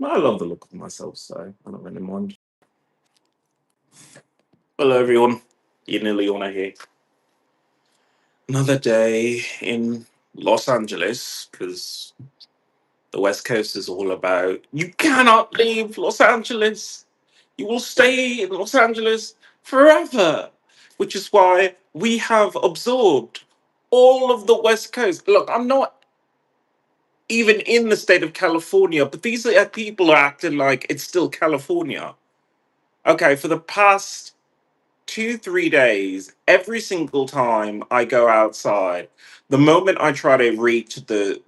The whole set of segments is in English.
I love the look of myself, so I don't really mind. Hello, everyone. You nearly on here. Another day in Los Angeles, because the West Coast is all about you cannot leave Los Angeles. You will stay in Los Angeles forever, which is why we have absorbed all of the West Coast. Look, I'm not even in the state of California, but these people are acting like it's still California. Okay, for the past 2, 3 days, every single time I go outside, the moment I try to reach the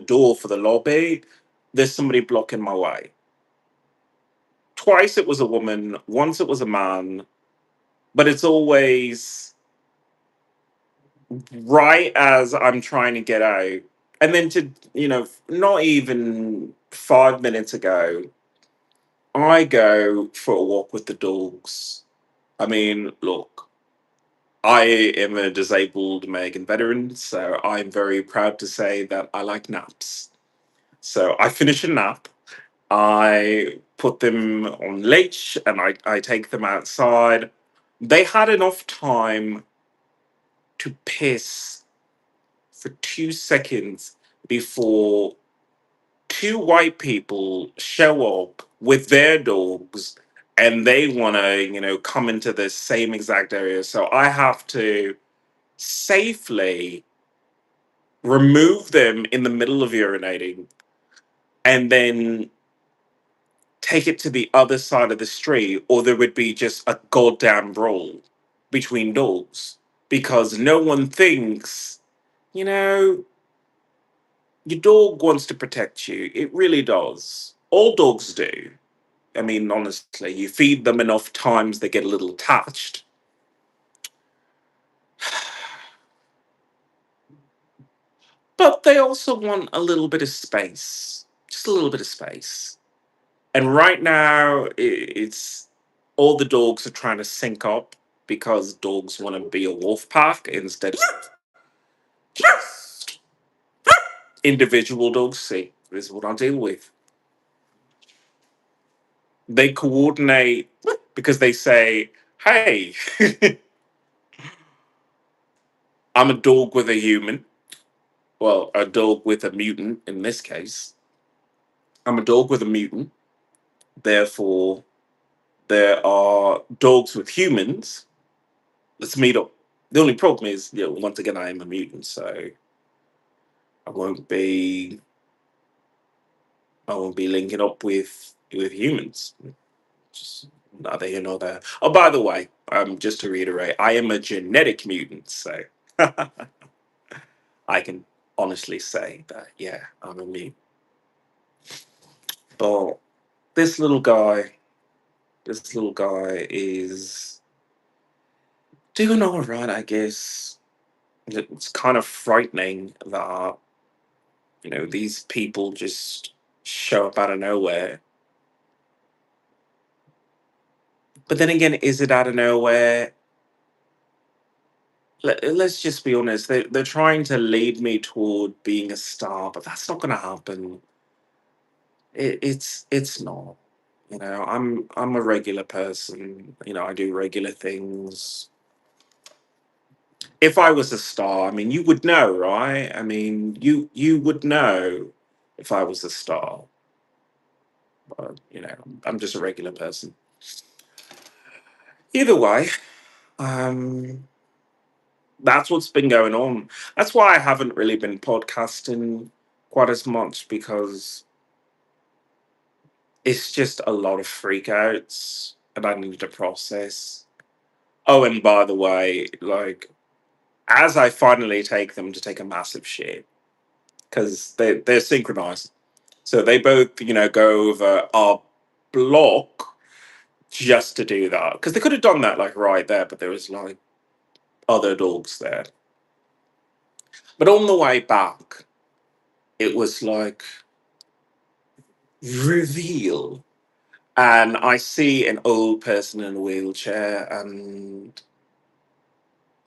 door for the lobby, there's somebody blocking my way. Twice it was a woman, once it was a man, but it's always right as I'm trying to get out. And then not even 5 minutes ago, I go for a walk with the dogs. I mean, look, I am a disabled American veteran, so I'm very proud to say that I like naps. So I finish a nap, I put them on leash, and I take them outside. They had enough time to piss for 2 seconds before two white people show up with their dogs and they want to, come into the same exact area. So I have to safely remove them in the middle of urinating and then take it to the other side of the street, or there would be just a goddamn brawl between dogs because no one thinks, you know, your dog wants to protect you. It really does. All dogs do. I mean, honestly, you feed them enough times, they get a little attached. But they also want a little bit of space. Just a little bit of space. And right now, it's all the dogs are trying to sync up because dogs want to be a wolf pack instead of just individual dogs. See, this is what I deal with. They coordinate because they say, hey, I'm a dog with a human. Well, a dog with a mutant in this case. I'm a dog with a mutant. Therefore, there are dogs with humans. Let's meet up. The only problem is, once again, I am a mutant, so I won't be I won't be linking up with humans. Just neither here nor there. Oh, by the way, just to reiterate, I am a genetic mutant, so I can honestly say that yeah, I'm a mutant. But this little guy, this little guy is doing all right, I guess. It's kind of frightening that these people just show up out of nowhere. But then again, is it out of nowhere? Let's just be honest. They're trying to lead me toward being a star, but that's not going to happen. It's not. I'm a regular person. I do regular things. If I was a star, I mean, you would know, right? I mean, you would know if I was a star. But I'm just a regular person. Either way, um, that's what's been going on. That's why I haven't really been podcasting quite as much because it's just a lot of freakouts and I need to process. Oh, and by the way, like as I finally take them to take a massive shit because they're synchronized, so they both go over our block just to do that because they could have done that like right there, but there was like other dogs there. But on the way back, it was like reveal. And I see an old person in a wheelchair and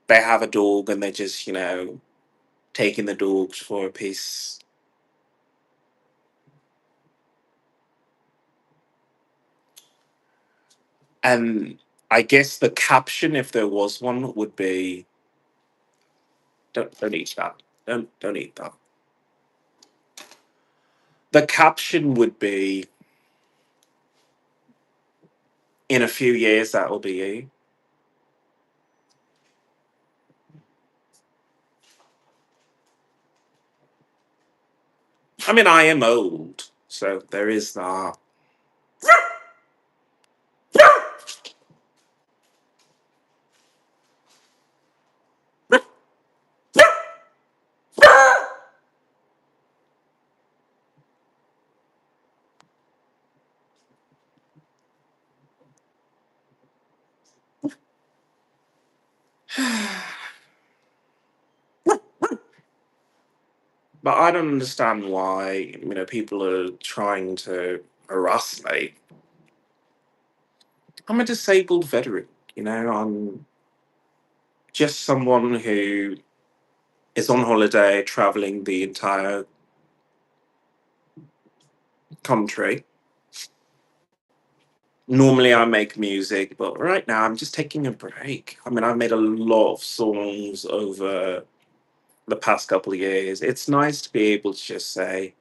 they have a dog and they're just, taking the dogs for a piece. And I guess the caption, if there was one, would be don't eat that. Don't eat that. The caption would be, in a few years that'll be you. I mean, I am old, so there is that. But I don't understand why, people are trying to harass me. I'm a disabled veteran. I'm just someone who is on holiday traveling the entire country. Normally I make music, but right now I'm just taking a break. I mean, I've made a lot of songs over the past couple of years. It's nice to be able to just say,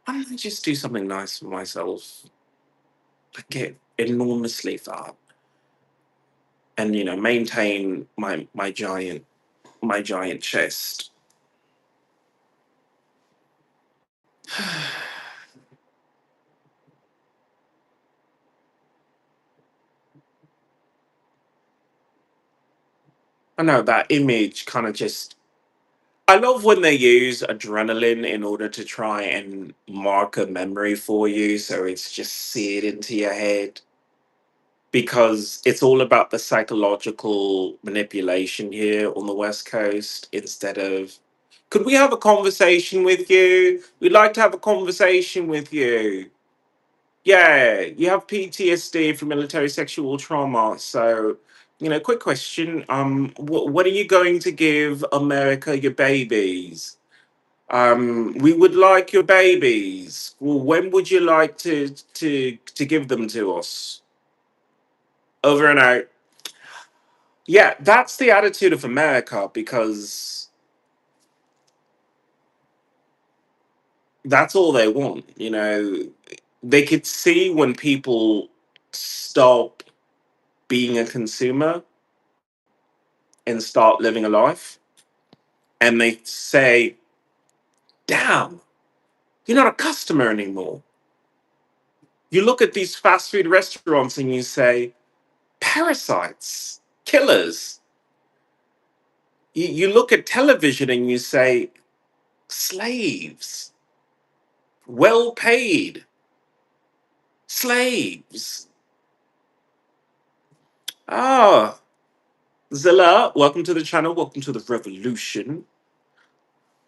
I'm gonna just do something nice for myself. I get enormously fat and maintain my giant chest. I know that image kind of just. I love when they use adrenaline in order to try and mark a memory for you, so it's just seared into your head. Because it's all about the psychological manipulation here on the West Coast instead of, could we have a conversation with you? We'd like to have a conversation with you. Yeah, you have PTSD from military sexual trauma. So, quick question. What are you going to give America your babies? We would like your babies. Well, when would you like to give them to us? Over and out. Yeah, that's the attitude of America because that's all they want. They could see when people stop being a consumer and start living a life, and they say, damn, you're not a customer anymore. You look at these fast food restaurants and you say, parasites, killers. You look at television and you say, slaves, well paid slaves. Ah, Zilla, welcome to the channel. Welcome to the revolution.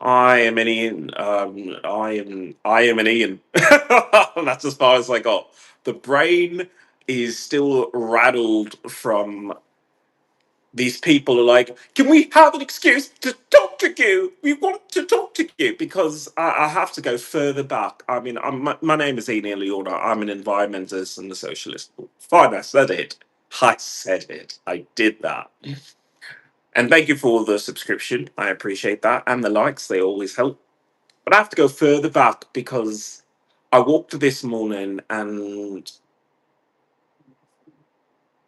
I am an Ian. I am an Ian. That's as far as I got. The brain is still rattled from these people are like, can we have an excuse to talk to you? We want to talk to you because I have to go further back. I mean, my name is Ian Leona. I'm an environmentalist and a socialist. Fine, I said it. I said it. I did that. And thank you for the subscription. I appreciate that. And the likes, they always help. But I have to go further back because I walked this morning and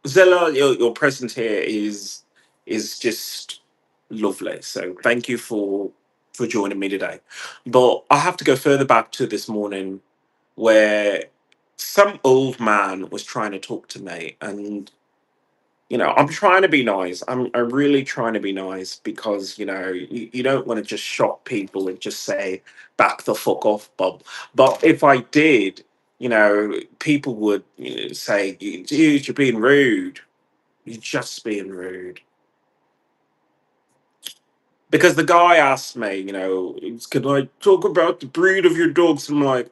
Zella, your present here is just lovely. So thank you for joining me today. But I have to go further back to this morning where some old man was trying to talk to me and I'm trying to be nice. I'm really trying to be nice because you don't want to just shock people and just say back the fuck off, Bob. But if I did, people would say, dude, you're being rude. You're just being rude. Because the guy asked me, can I talk about the breed of your dogs? I'm like,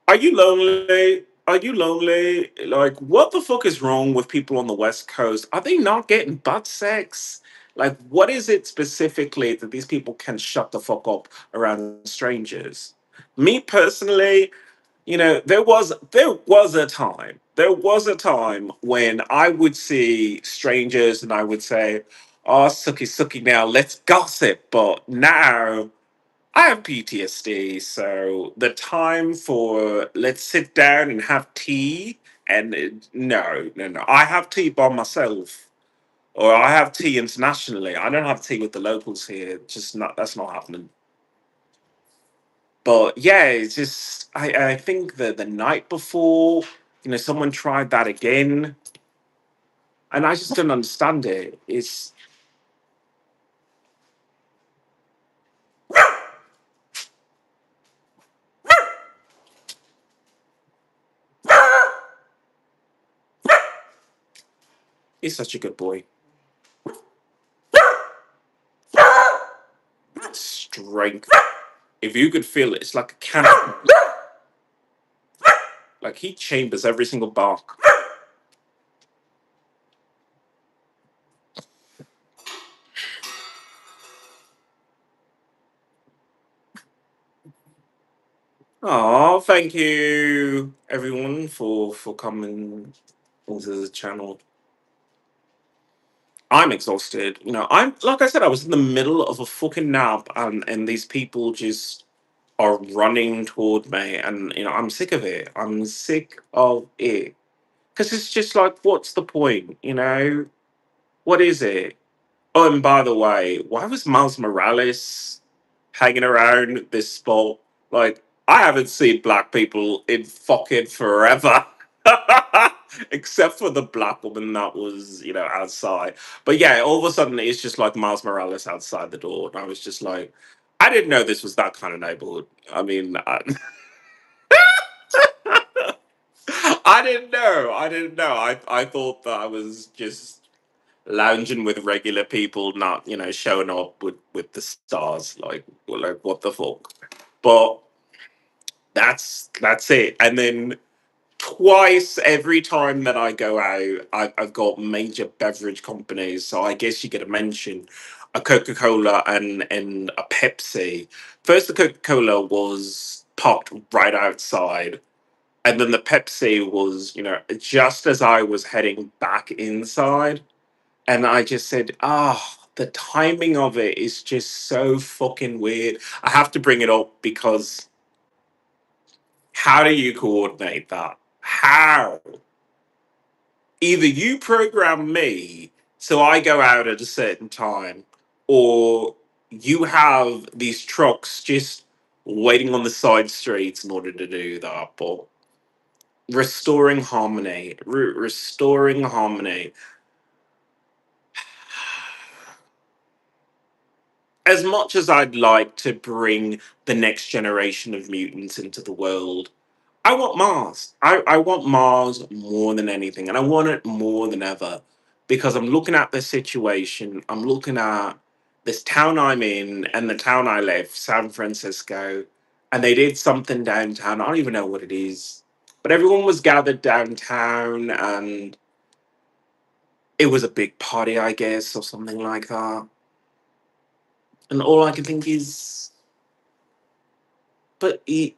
are you lonely? Are you lonely? Like, what the fuck is wrong with people on the West Coast? Are they not getting butt sex? Like, what is it specifically that these people can shut the fuck up around strangers? Me personally, there was a time. There was a time when I would see strangers and I would say, "Oh, sucky, sucky, now let's gossip." But now I have PTSD, so the time for let's sit down and have tea and no, no, no. I have tea by myself, or I have tea internationally. I don't have tea with the locals here. Just not that's not happening. But yeah, it's just I think the night before, someone tried that again, and I just don't understand it. He's such a good boy. Strength. If you could feel it, it's like a cannon. Like he chambers every single bark. Oh, thank you everyone for coming into the channel. I'm exhausted. I'm like I said, I was in the middle of a fucking nap, and these people just are running toward me, and I'm sick of it. I'm sick of it because it's just like, what's the point? What is it? Oh, and by the way, why was Miles Morales hanging around this spot? Like, I haven't seen black people in fucking forever. Except for the black woman that was, outside. But yeah, all of a sudden it's just like Miles Morales outside the door. And I was just like, I didn't know this was that kind of neighborhood. I mean, I didn't know. I didn't know. I thought that I was just lounging with regular people, not showing up with the stars. Like what the fuck? But that's it. And then twice every time that I go out, I've got major beverage companies. So I guess you get to mention a Coca Cola and a Pepsi. First, the Coca Cola was parked right outside. And then the Pepsi was, just as I was heading back inside. And I just said, the timing of it is just so fucking weird. I have to bring it up because how do you coordinate that? How? Either you program me so I go out at a certain time, or you have these trucks just waiting on the side streets in order to do that. But restoring harmony, restoring harmony. As much as I'd like to bring the next generation of mutants into the world, I want Mars. I want Mars more than anything, and I want it more than ever because I'm looking at the situation. I'm looking at this town I'm in and the town I live, San Francisco, and they did something downtown. I don't even know what it is, but everyone was gathered downtown, and it was a big party, I guess, or something like that. And all I can think is, but you're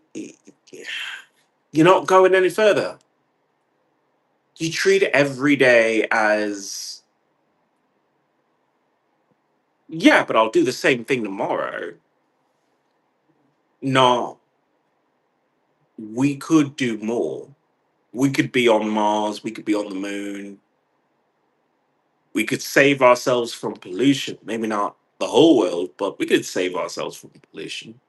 not going any further. You treat every day as, yeah, but I'll do the same thing tomorrow. No, we could do more. We could be on Mars, we could be on the moon, we could save ourselves from pollution. Maybe not the whole world, but we could save ourselves from pollution.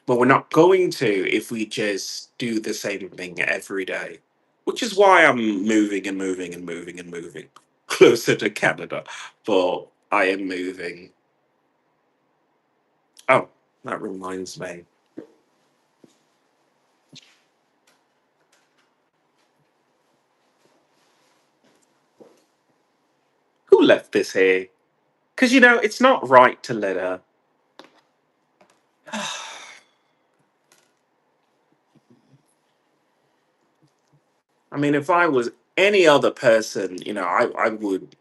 But we're not going to if we just do the same thing every day. Which is why I'm moving and moving and moving and moving closer to Canada. But I am moving. Oh, that reminds me. Who left this here? Because, it's not right to let her. I mean, if I was any other person, I would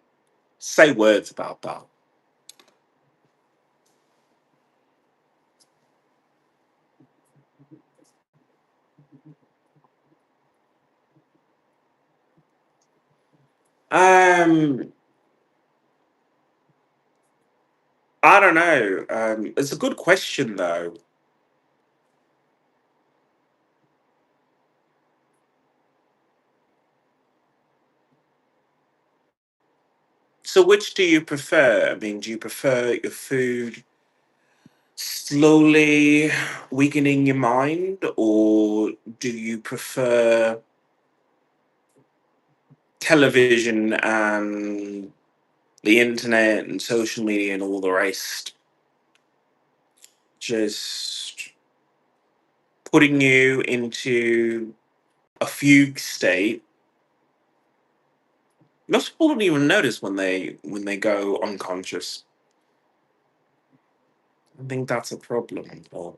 say words about that. Um, I don't know. It's a good question though. So, which do you prefer? I mean, do you prefer your food slowly weakening your mind, or do you prefer television and the internet and social media and all the rest just putting you into a fugue state? Most people don't even notice when they go unconscious. I think that's a problem. But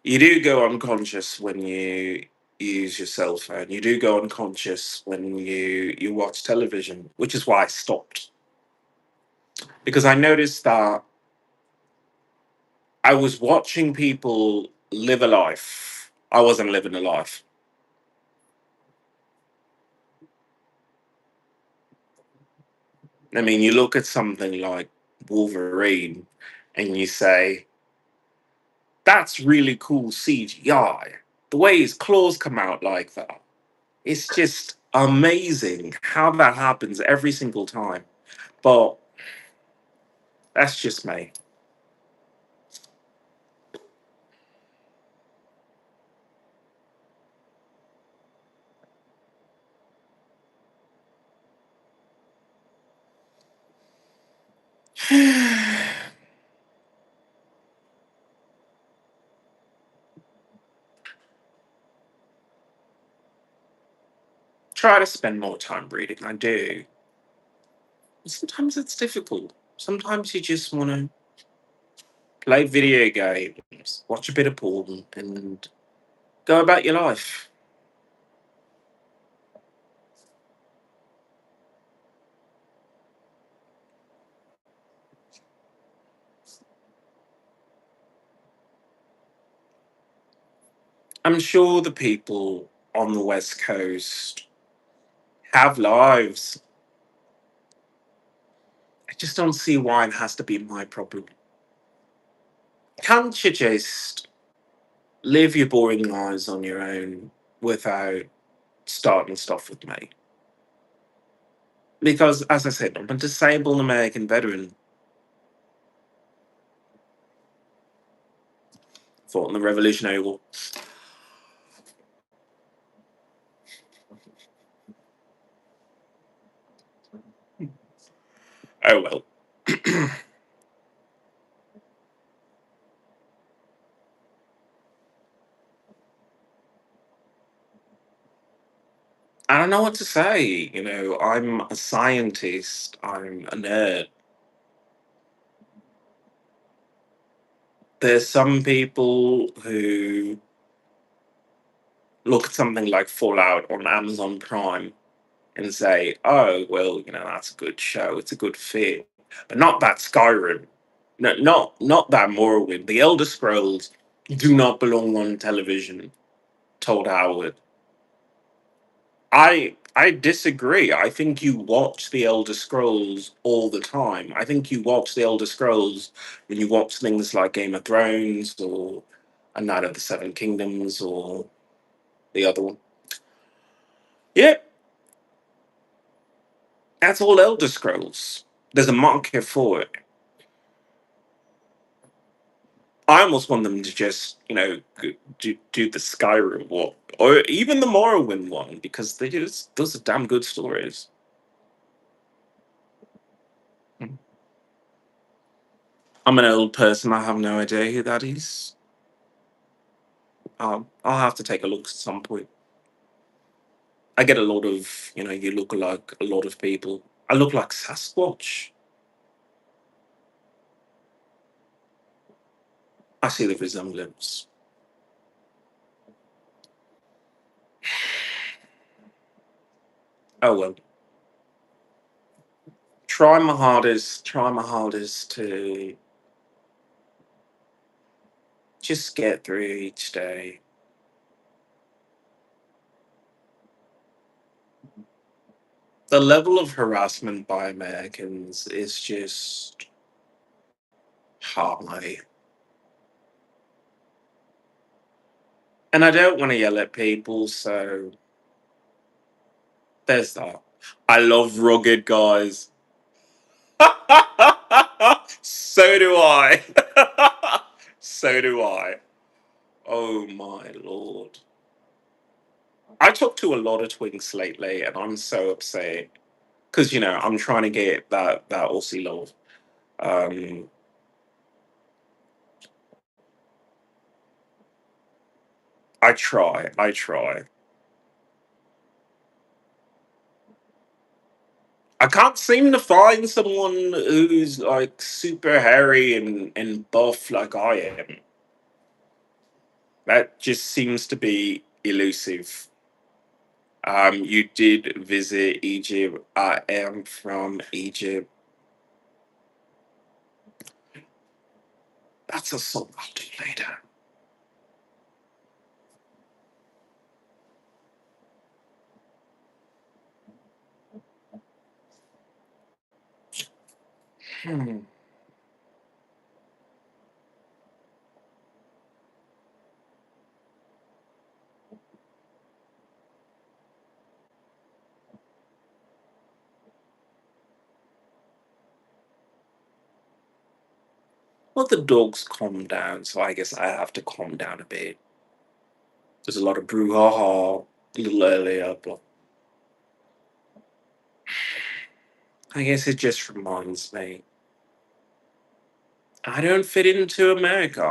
you do go unconscious when you use your cell phone. You do go unconscious when you watch television, which is why I stopped. Because I noticed that I was watching people live a life. I wasn't living a life. I mean, you look at something like Wolverine and you say, that's really cool CGI. The way his claws come out like that. It's just amazing how that happens every single time. But that's just me. Try to spend more time reading. I do. Sometimes it's difficult. Sometimes you just want to play video games, watch a bit of porn, and go about your life. I'm sure the people on the West Coast have lives. I just don't see why it has to be my problem. Can't you just live your boring lives on your own without starting stuff with me? Because, as I said, I'm a disabled American veteran. Fought in the Revolutionary War. Oh well. I don't know what to say. I'm a scientist. I'm a nerd. There's some people who look at something like Fallout on Amazon Prime and say, "Oh, well, that's a good show. It's a good fit," but not that Skyrim. No, not that Morrowind. The Elder Scrolls do not belong on television. Told Howard. I disagree. I think you watch the Elder Scrolls all the time. I think you watch the Elder Scrolls when you watch things like Game of Thrones or A Night of the Seven Kingdoms or the other one. Yeah, that's all Elder Scrolls. There's a market for it. I almost want them to just, do the Skyrim one or even the Morrowind one because those are damn good stories. I'm an old person. I have no idea who that is. I'll have to take a look at some point. I get a lot of, you look like a lot of people. I look like Sasquatch. I see the resemblance. Oh well. Try my hardest to just get through each day. The level of harassment by Americans is just high. And I don't want to yell at people, so there's that. I love rugged guys. So do I. So do I. Oh my lord. I talk to a lot of twinks lately, and I'm so upset because I'm trying to get that Aussie love. Um, I try. I try. I can't seem to find someone who's like super hairy and buff like I am. That just seems to be elusive. You did visit Egypt. I am from Egypt. That's a song I'll do later. Hmm. Well, the dogs calm down, so I guess I have to calm down a bit. There's a lot of brouhaha a little earlier, but I guess it just reminds me I don't fit into America.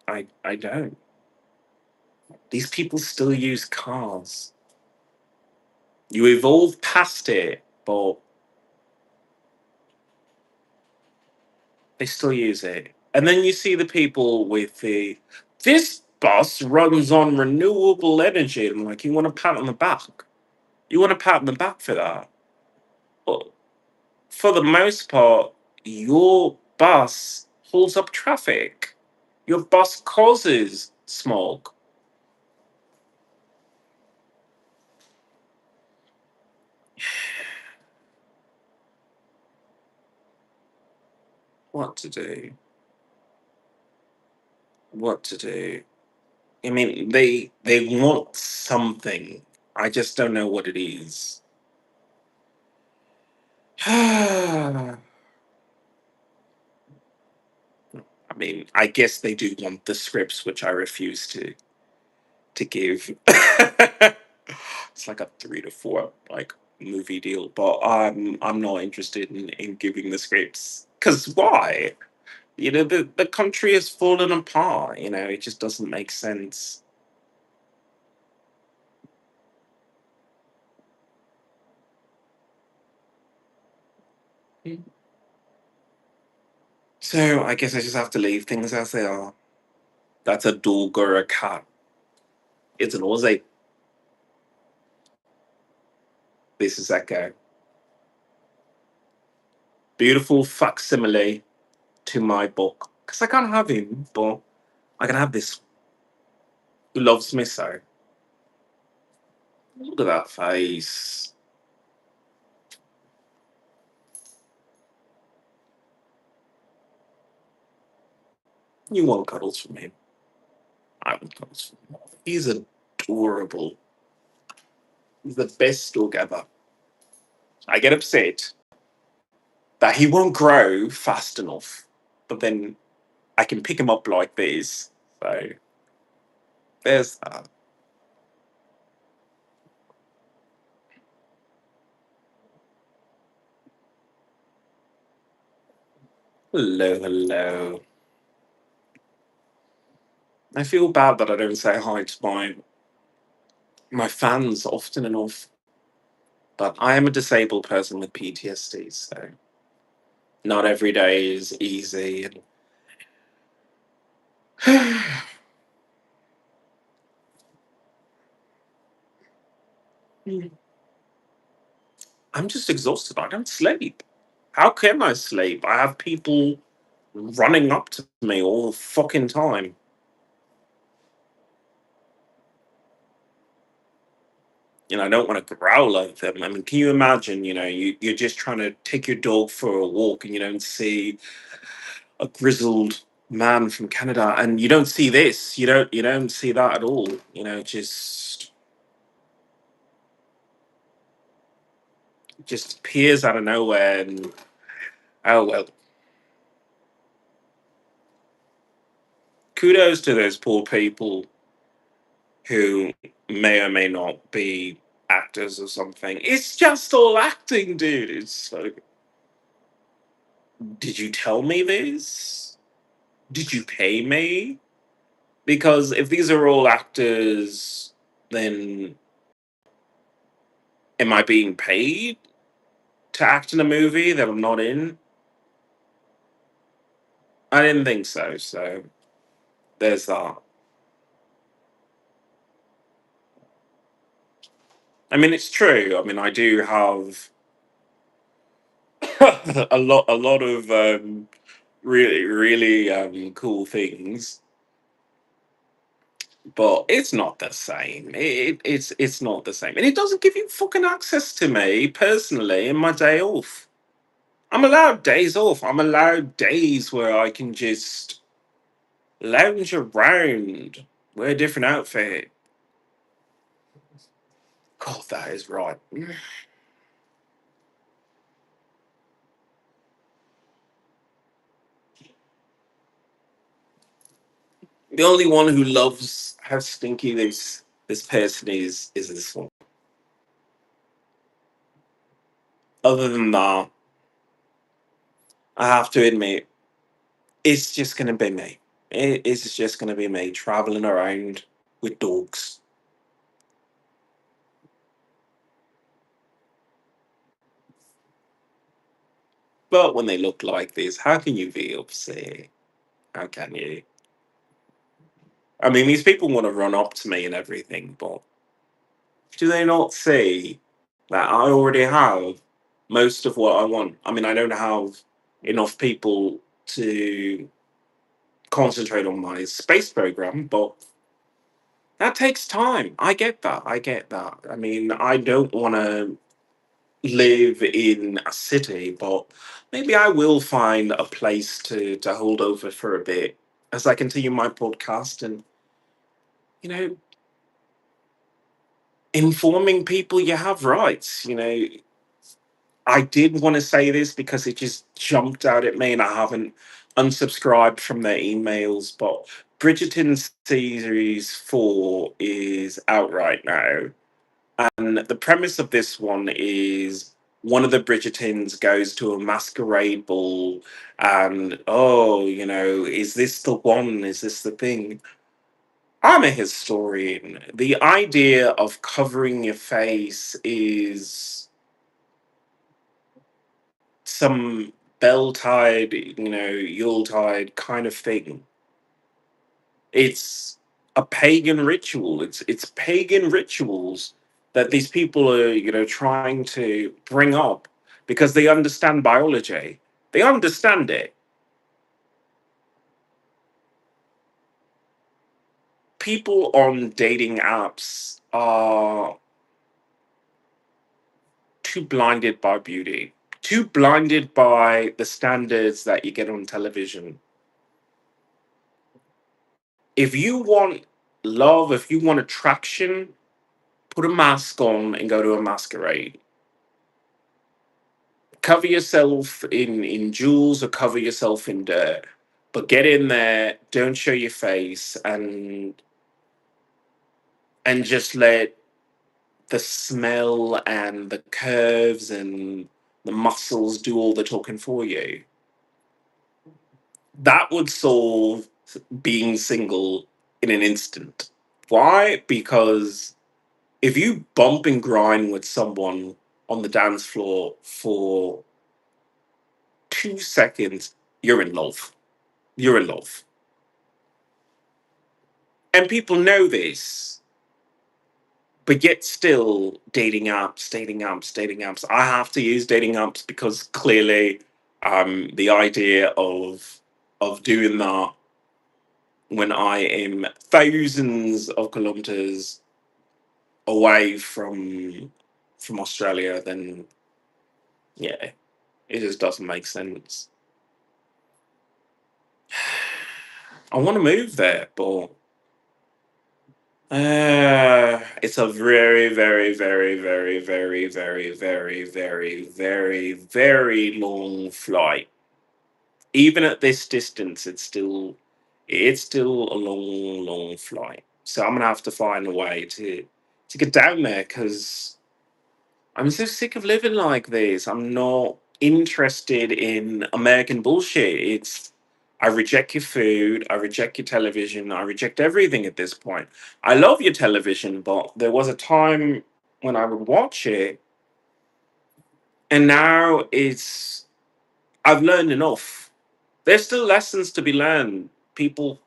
I don't. These people still use cars. You evolve past it, but they still use it. And then you see the people with this bus runs on renewable energy. And like, you want to pat on the back. You want to pat on the back for that. But for the most part, your bus holds up traffic. Your bus causes smog. What to do? What to do? I mean, they want something. I just don't know what it is. I mean, I guess they do want the scripts, which I refuse to give. It's like a 3 to 4 like movie deal, but I'm not interested in giving the scripts because why? The country has fallen apart. It just doesn't make sense. So I guess I just have to leave things as they are. That's a dog or a cat. It's an Aussie. This is Echo. Beautiful facsimile to my book. Because I can't have him, but I can have this who loves me so. Look at that face. You want cuddles from him. I want cuddles from him. He's adorable. He's the best dog ever. I get upset that he won't grow fast enough, but then I can pick him up like this. So there's that. Hello, hello. I feel bad that I don't say hi to my fans often enough, but I am a disabled person with PTSD, so not every day is easy. And I'm just exhausted. I don't sleep. How can I sleep? I have people running up to me all the fucking time. I don't want to growl at them. I mean, can you imagine? You're just trying to take your dog for a walk, and you don't see a grizzled man from Canada, and you don't see this. You don't see that at all. Just appears out of nowhere, and oh well. Kudos to those poor people who may or may not be actors or something. It's just all acting, dude. It's like, did you tell me this? Did you pay me? Because if these are all actors, then am I being paid to act in a movie that I'm not in? I didn't think so. So there's that. I mean, it's true. I mean, I do have a lot of really, really cool things, but it's not the same. It's not the same, and it doesn't give you fucking access to me personally in my day off. I'm allowed days off. I'm allowed days where I can just lounge around, wear a different outfit. God, that is right. The only one who loves how stinky this person is this one. Other than that, I have to admit, it's just gonna be me. It's just gonna be me traveling around with dogs. But when they look like this, how can you be upset? How can you? I mean, these people want to run up to me and everything, but do they not see that I already have most of what I want? I mean, I don't have enough people to concentrate on my space program, but that takes time. I get that. I get that. I mean, I don't want to live in a city, but maybe I will find a place to hold over for a bit as I continue my podcast and you know informing people you have rights. I did want to say this because it just jumped out at me, and I haven't unsubscribed from their emails, but Bridgerton series 4 is out right now. And the premise of this one is one of the Bridgertons goes to a masquerade ball, and oh, is this the one? Is this the thing? I'm a historian. The idea of covering your face is some bell-tide, Yuletide kind of thing. It's a pagan ritual. It's pagan rituals that these people are, trying to bring up because they understand biology. They understand it. People on dating apps are too blinded by beauty, too blinded by the standards that you get on television. If you want love, if you want attraction, put a mask on and go to a masquerade. Cover yourself in jewels or cover yourself in dirt, but get in there, don't show your face, and just let the smell and the curves and the muscles do all the talking for you. That would solve being single in an instant. Why? Because if you bump and grind with someone on the dance floor for 2 seconds, you're in love. You're in love. And people know this, but yet still dating apps, dating apps, dating apps. I have to use dating apps because clearly the idea of doing that when I am thousands of kilometers away from Australia, then yeah, it just doesn't make sense. I want to move there, but it's a very, very, very, very, very, very, very, very, very, very long flight. Even at this distance, it's still a long, long flight. So I'm gonna have to find a way to get down there because I'm so sick of living like this. I'm not interested in American bullshit. I reject your food, I reject your television, I reject everything at this point. I love your television, but there was a time when I would watch it, and now I've learned enough. There's still lessons to be learned. People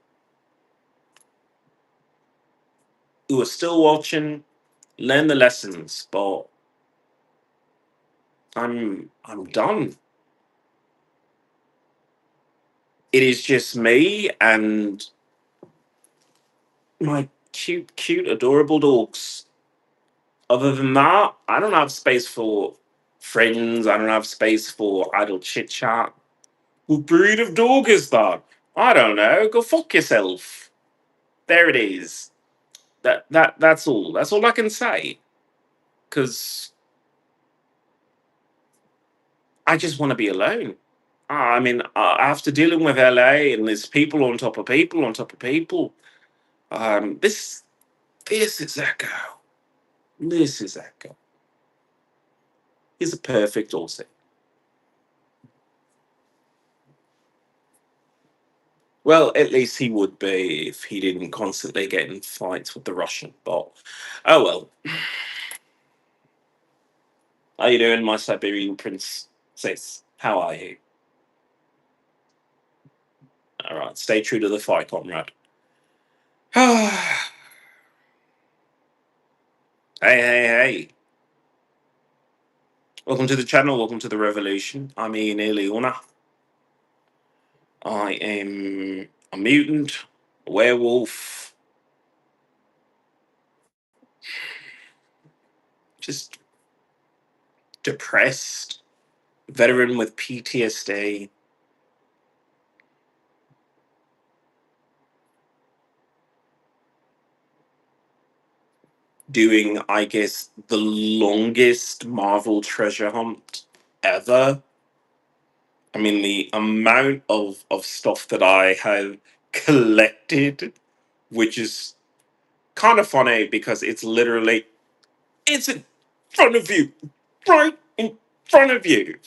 who are still watching learn the lessons, but I'm done. It is just me and my cute, cute, adorable dogs. Other than that, I don't have space for friends. I don't have space for idle chit chat. What breed of dog is that? I don't know. Go fuck yourself. There it is. That's all. That's all I can say. Cause I just want to be alone. I mean, after dealing with LA and there's people on top of people on top of people, this is Echo. This is Echo. He's a perfect Aussie. Well, at least he would be if he didn't constantly get in fights with the Russian bot. Oh well. How you doing, my Siberian princess? How are you? All right, stay true to the fight, comrade. Hey, hey, hey. Welcome to the channel, welcome to the revolution. I'm Ian Leona. I am a mutant, a werewolf, just depressed, veteran with PTSD, doing, I guess, the longest Marvel treasure hunt ever. I mean, the amount of stuff that I have collected, which is kind of funny because it's in front of you, right in front of you.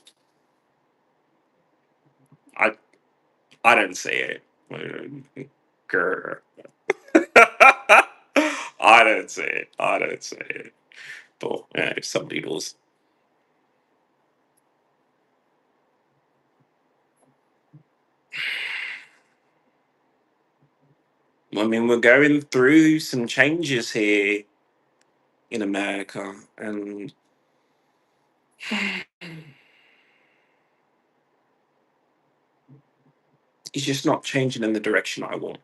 I I don't see it. Grr. I don't see it. I don't see it. But yeah, if somebody does. I mean, we're going through some changes here in America, and it's just not changing in the direction I want.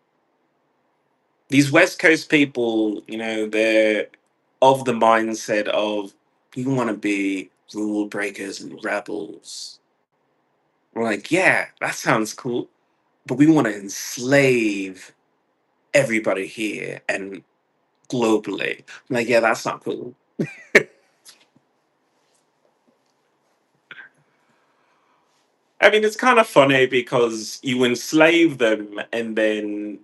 These West Coast people, they're of the mindset of we want to be rule breakers and rebels. We're like, yeah, that sounds cool, but we want to enslave everybody here and globally. I'm like, yeah, that's not cool. I mean, it's kind of funny because you enslave them and then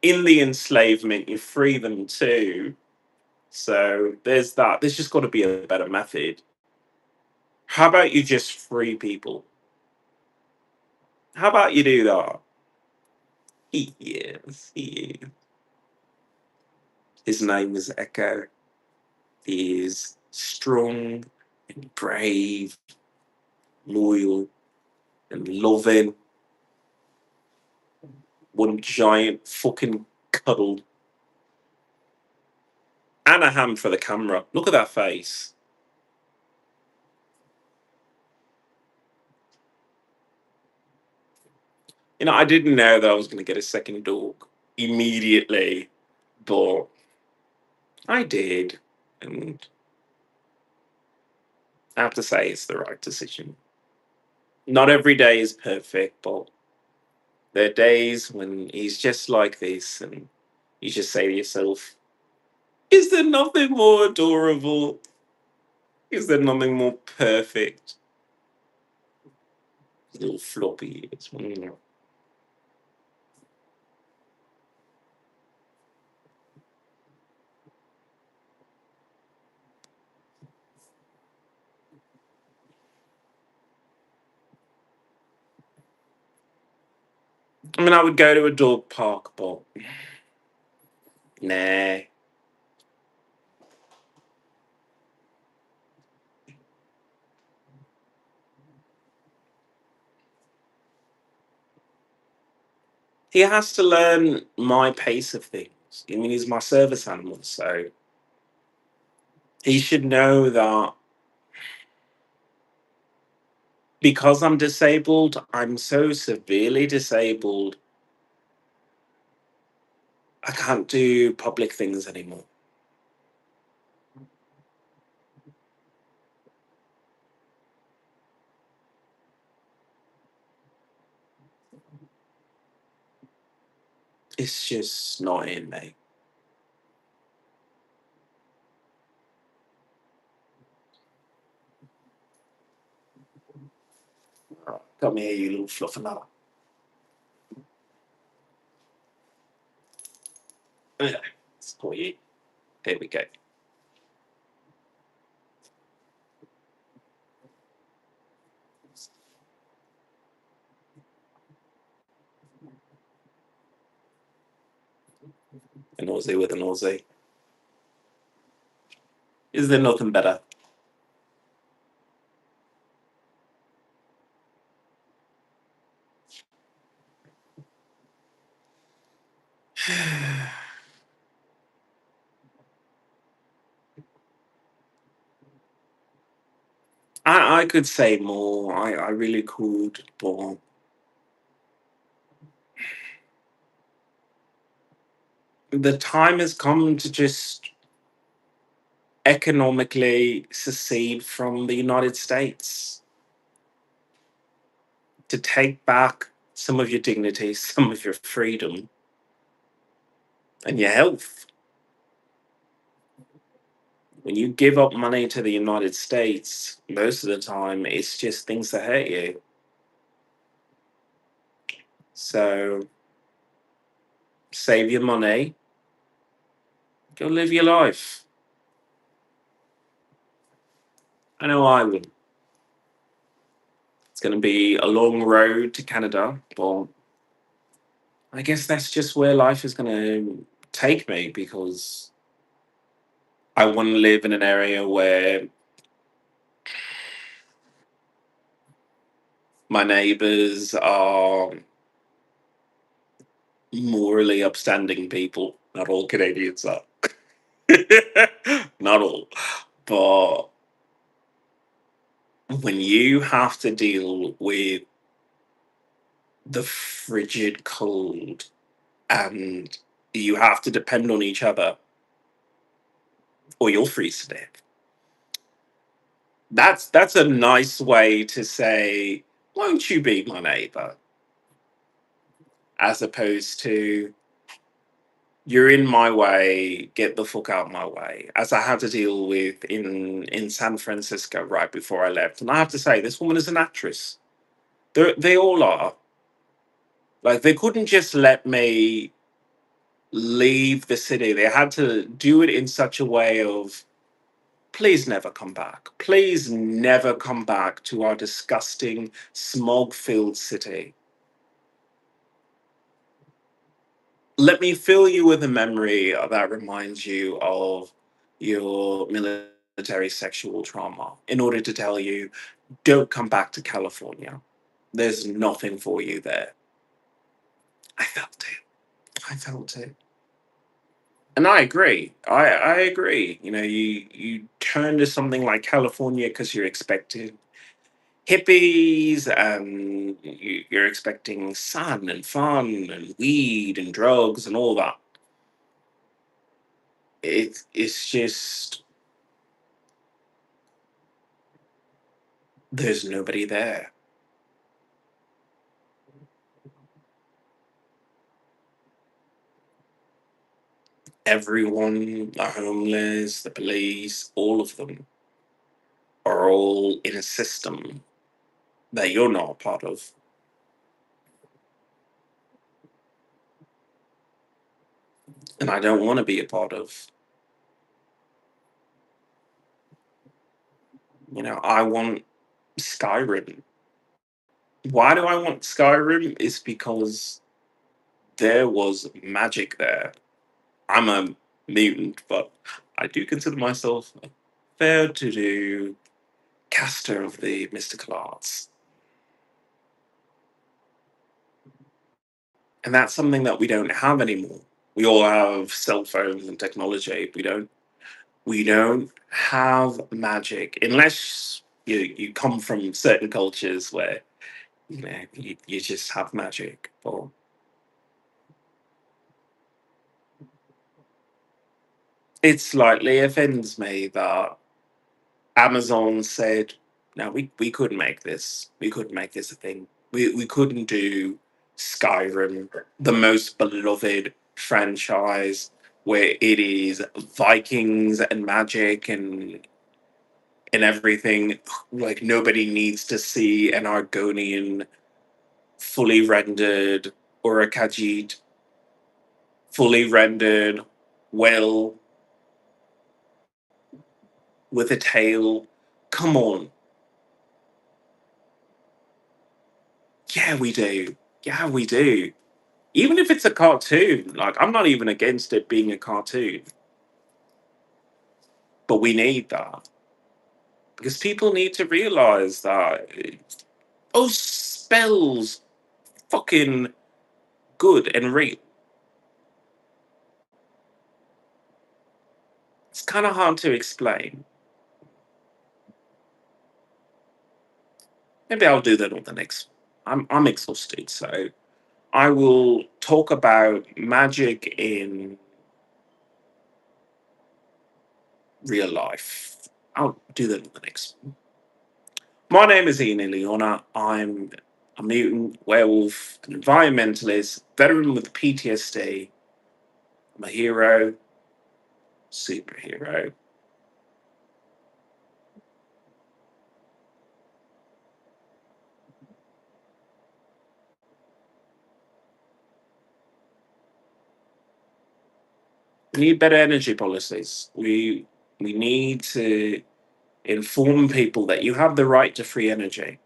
in the enslavement, you free them too. So there's that. There's just got to be a better method. How about you just free people? How about you do that? He is. He is. His name is Echo. He is strong and brave, loyal and loving. One giant fucking cuddle. And a hand for the camera. Look at that face. I didn't know that I was going to get a second dog immediately, but I did. And I have to say it's the right decision. Not every day is perfect, but there are days when he's just like this, and you just say to yourself, is there nothing more adorable? Is there nothing more perfect? Little floppy ears. I mean, I would go to a dog park, but nah. He has to learn my pace of things. I mean, he's my service animal, so he should know that because I'm disabled, I'm so severely disabled, I can't do public things anymore. It's just not in me. Come here, you little fluffernutter. Yeah, it's for you. There we go. An Aussie with an Aussie. Is there nothing better? I could say more. I really could, but the time has come to just economically secede from the United States, to take back some of your dignity, some of your freedom, and your health. When you give up money to the United States, most of the time it's just things that hurt you. So save your money, go live your life. I know I would. It's going to be a long road to Canada, but I guess that's just where life is going to take me because I want to live in an area where my neighbors are morally upstanding people. Not all Canadians are. Not all. But when you have to deal with the frigid cold and you have to depend on each other or you'll freeze to death. That's a nice way to say, won't you be my neighbor? As opposed to you're in my way, get the fuck out my way. As I had to deal with in San Francisco right before I left. And I have to say, this woman is an actress. They all are. Like they couldn't just let me leave the city. They had to do it in such a way of please never come back. Please never come back to our disgusting smog filled city. Let me fill you with a memory that reminds you of your military sexual trauma in order to tell you don't come back to California. There's nothing for you there. I felt it. I felt it. And I agree. I agree. You know, you turn to something like California because you're expecting hippies and you're expecting sun and fun and weed and drugs and all that. it's just there's nobody there. Everyone, the homeless, the police, all of them are all in a system that you're not a part of, and I don't want to be a part of. I want Skyrim. Why do I want Skyrim? Is because there was magic there. I'm a mutant, but I do consider myself a fair to do caster of the mystical arts. And that's something that we don't have anymore. We all have cell phones and technology. We don't have magic unless you come from certain cultures where you just have magic. But it slightly offends me that Amazon said, no, we couldn't make this. We couldn't make this a thing. We couldn't do Skyrim, the most beloved franchise, where it is Vikings and magic and everything. Like nobody needs to see an Argonian fully rendered or a Khajiit fully rendered, well, with a tail. Come on. Yeah, we do. Yeah, we do. Even if it's a cartoon, like I'm not even against it being a cartoon, but we need that because people need to realize that oh, spells fucking good and real. It's kind of hard to explain. Maybe I'll do that on the next. I'm exhausted, so I will talk about magic in real life. I'll do that on the next. My name is Ian Ileana. I'm a mutant, werewolf, an environmentalist, veteran with PTSD. I'm a hero, superhero. We need better energy policies. We need to inform people that you have the right to free energy.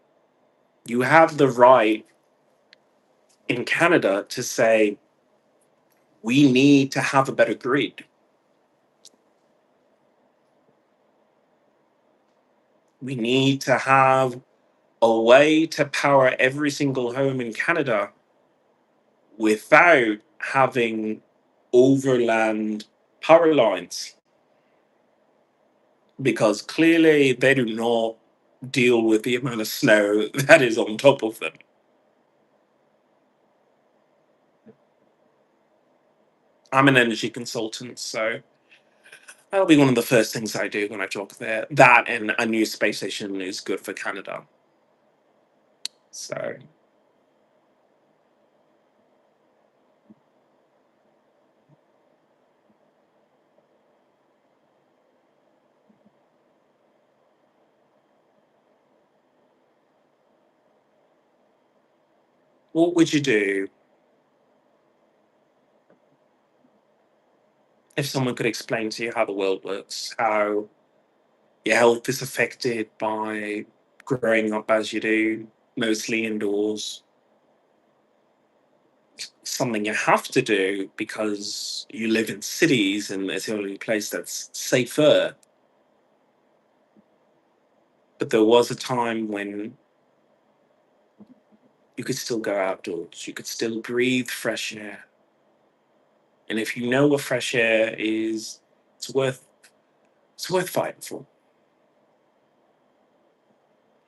You have the right in Canada to say we need to have a better grid. We need to have a way to power every single home in Canada without having overland power lines because clearly they do not deal with the amount of snow that is on top of them. I'm an energy consultant, so that'll be one of the first things I do when I talk there. That and a new space station is good for Canada. So, what would you do if someone could explain to you how the world works, how your health is affected by growing up as you do, mostly indoors, something you have to do because you live in cities and it's the only place that's safer. But there was a time when you could still go outdoors, you could still breathe fresh air. And if you know what fresh air is, it's worth it's worth fighting for.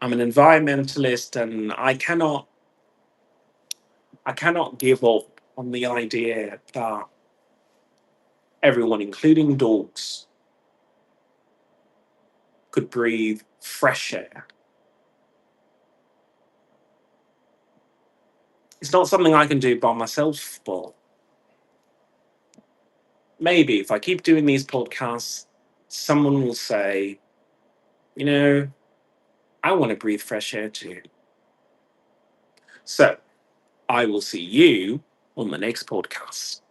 I'm an environmentalist and I cannot give up on the idea that everyone, including dogs, could breathe fresh air. It's not something I can do by myself, but maybe if I keep doing these podcasts, someone will say, you know, I want to breathe fresh air too. So I will see you on the next podcast.